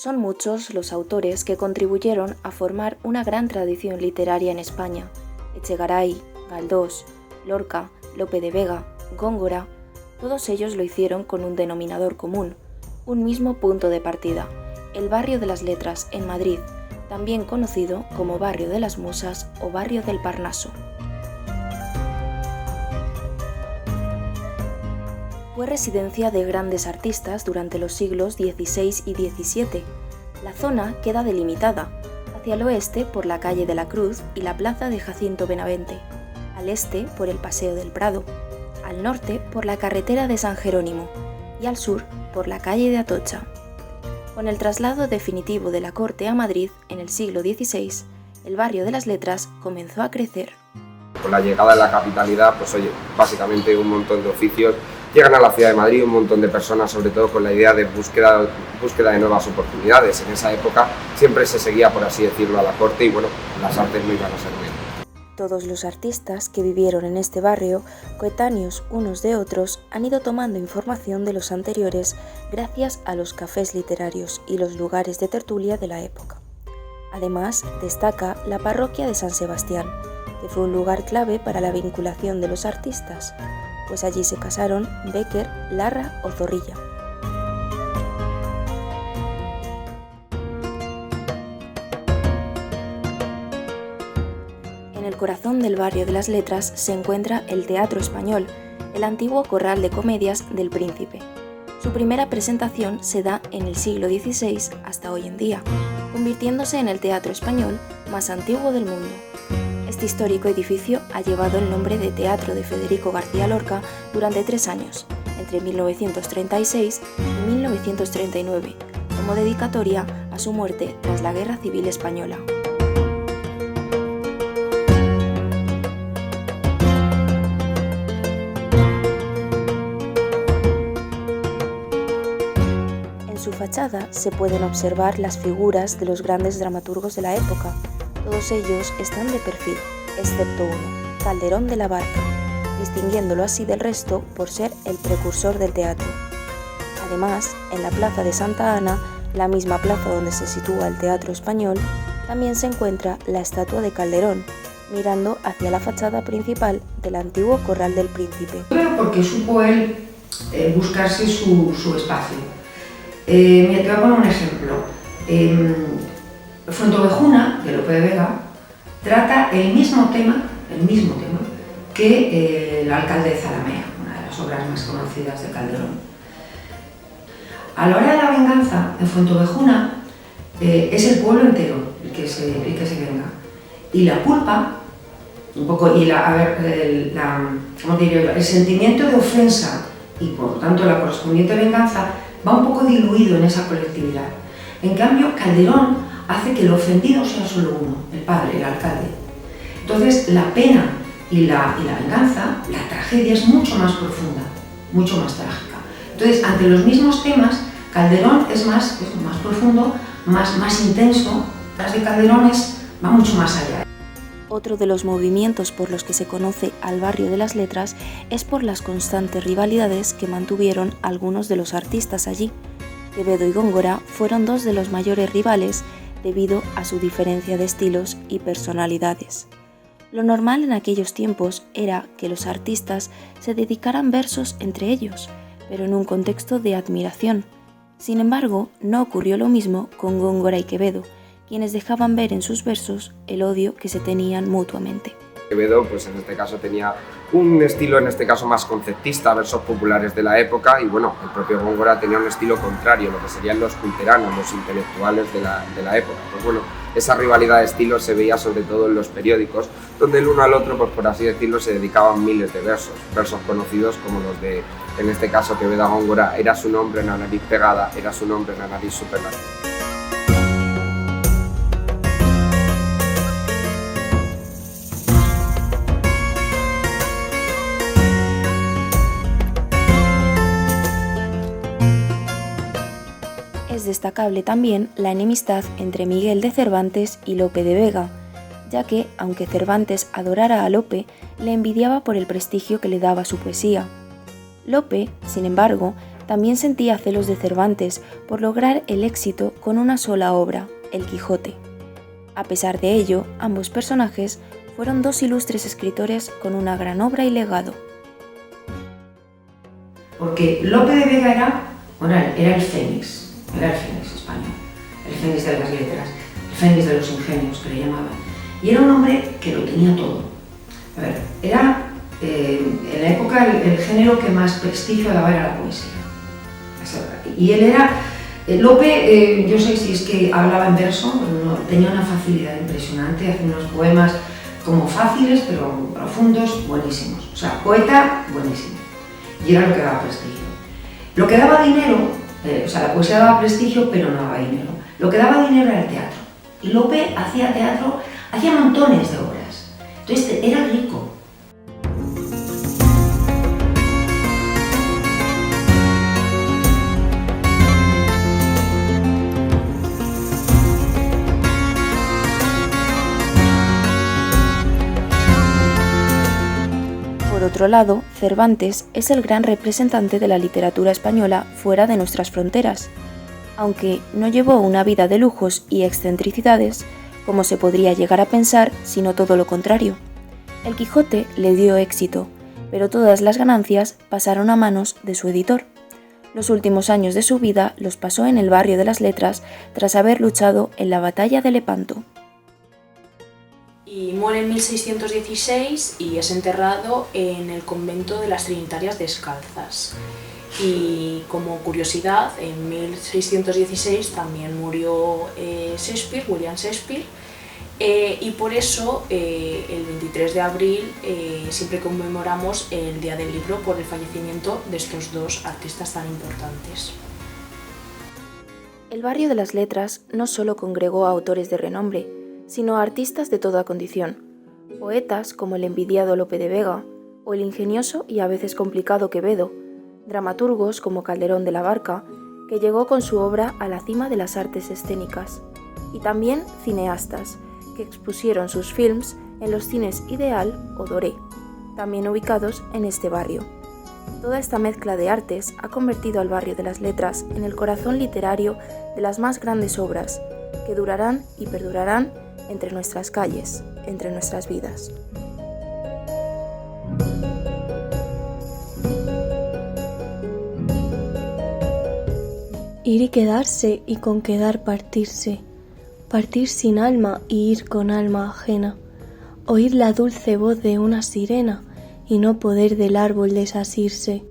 Son muchos los autores que contribuyeron a formar una gran tradición literaria en España: Echegaray, Galdós, Lorca, Lope de Vega, Góngora. Todos ellos lo hicieron con un denominador común, un mismo punto de partida: el barrio de las Letras en Madrid, también conocido como Barrio de las Musas o Barrio del Parnaso. Fue residencia de grandes artistas durante los siglos XVI y XVII. La zona queda delimitada, hacia el oeste por la calle de la Cruz y la plaza de Jacinto Benavente, al este por el Paseo del Prado, al norte por la carretera de San Jerónimo y al sur por la calle de Atocha. Con el traslado definitivo de la corte a Madrid en el siglo XVI, el barrio de las Letras comenzó a crecer. Con la llegada de la capitalidad, básicamente un montón de oficios llegan a la ciudad de Madrid, un montón de personas, sobre todo con la idea de búsqueda de nuevas oportunidades. En esa época siempre se seguía, por así decirlo, a la corte y las artes no iban a ser menos. Todos los artistas que vivieron en este barrio, coetáneos unos de otros, han ido tomando información de los anteriores gracias a los cafés literarios y los lugares de tertulia de la época. Además, destaca la parroquia de San Sebastián, que fue un lugar clave para la vinculación de los artistas, pues allí se casaron Bécquer, Larra o Zorrilla. En el corazón del barrio de las Letras se encuentra el Teatro Español, el antiguo corral de comedias del Príncipe. Su primera presentación se da en el siglo XVI hasta hoy en día, convirtiéndose en el teatro español más antiguo del mundo. Este histórico edificio ha llevado el nombre de Teatro de Federico García Lorca durante 3 años, entre 1936 y 1939, como dedicatoria a su muerte tras la Guerra Civil Española. En su fachada se pueden observar las figuras de los grandes dramaturgos de la época. Todos ellos están de perfil, excepto uno, Calderón de la Barca, distinguiéndolo así del resto por ser el precursor del teatro. Además, en la plaza de Santa Ana, la misma plaza donde se sitúa el Teatro Español, también se encuentra la estatua de Calderón, mirando hacia la fachada principal del antiguo Corral del Príncipe. Claro, porque supo él buscarse su espacio. Te voy a poner un ejemplo. Fuenteovejuna, de Lope de Vega, trata el mismo tema que El alcalde de Zalamea, una de las obras más conocidas de Calderón. A la hora de la venganza, en Fuenteovejuna es el pueblo entero el que se venga. Y la culpa, el sentimiento de ofensa y por lo tanto la correspondiente venganza va un poco diluido en esa colectividad. En cambio, Calderón hace que el ofendido sea solo uno, el padre, el alcalde. Entonces, la pena y la venganza, la tragedia es mucho más profunda, mucho más trágica. Entonces, ante los mismos temas, Calderón es más profundo, más intenso. Las de Calderón va mucho más allá. Otro de los movimientos por los que se conoce al barrio de las Letras es por las constantes rivalidades que mantuvieron algunos de los artistas allí. Quevedo y Góngora fueron 2 de los mayores rivales debido a su diferencia de estilos y personalidades. Lo normal en aquellos tiempos era que los artistas se dedicaran versos entre ellos, pero en un contexto de admiración. Sin embargo, no ocurrió lo mismo con Góngora y Quevedo, quienes dejaban ver en sus versos el odio que se tenían mutuamente. Quevedo, en este caso, tenía un estilo, más conceptista, versos populares de la época, y el propio Góngora tenía un estilo contrario, lo que serían los culteranos, los intelectuales de la época. Esa rivalidad de estilos se veía sobre todo en los periódicos, donde el uno al otro, por así decirlo, se dedicaban miles de versos conocidos como los de, en este caso, Quevedo a Góngora: era su nombre en la nariz pegada, era su nombre en la nariz superlativa. Es destacable también la enemistad entre Miguel de Cervantes y Lope de Vega, ya que, aunque Cervantes adorara a Lope, le envidiaba por el prestigio que le daba su poesía. Lope, sin embargo, También sentía celos de Cervantes por lograr el éxito con una sola obra, El Quijote. A pesar de ello, ambos personajes fueron dos ilustres escritores con una gran obra y legado. Porque Lope de Vega era el fénix español, el fénix de las letras, el fénix de los ingenios que le llamaban. Y era un hombre que lo tenía todo. A ver, era en la época el género que más prestigio daba era la poesía. Y él era, Lope, yo sé si es que hablaba en verso, no, tenía una facilidad impresionante, hacía unos poemas como fáciles pero profundos, buenísimos. O sea, poeta, buenísimo. Y era lo que daba prestigio. Lo que daba dinero, la poesía daba prestigio pero no daba dinero. Lo que daba dinero era el teatro. Y Lope hacía teatro, hacía montones de obras. Entonces era rico. Por otro lado, Cervantes es el gran representante de la literatura española fuera de nuestras fronteras, aunque no llevó una vida de lujos y excentricidades, como se podría llegar a pensar, sino todo lo contrario. El Quijote le dio éxito, pero todas las ganancias pasaron a manos de su editor. Los últimos años de su vida los pasó en el barrio de las Letras tras haber luchado en la batalla de Lepanto. Y muere en 1616 y es enterrado en el convento de las Trinitarias Descalzas. Y como curiosidad, en 1616 también murió William Shakespeare, y por eso el 23 de abril siempre conmemoramos el Día del Libro por el fallecimiento de estos dos artistas tan importantes. El barrio de las Letras no solo congregó a autores de renombre, sino a artistas de toda condición, poetas como el envidiado Lope de Vega o el ingenioso y a veces complicado Quevedo, dramaturgos como Calderón de la Barca, que llegó con su obra a la cima de las artes escénicas, y también cineastas, que expusieron sus films en los cines Ideal o Doré, también ubicados en este barrio. Toda esta mezcla de artes ha convertido al barrio de las Letras en el corazón literario de las más grandes obras, que durarán y perdurarán entre nuestras calles, entre nuestras vidas. Ir y quedarse y con quedar partirse, partir sin alma y ir con alma ajena, oír la dulce voz de una sirena y no poder del árbol desasirse.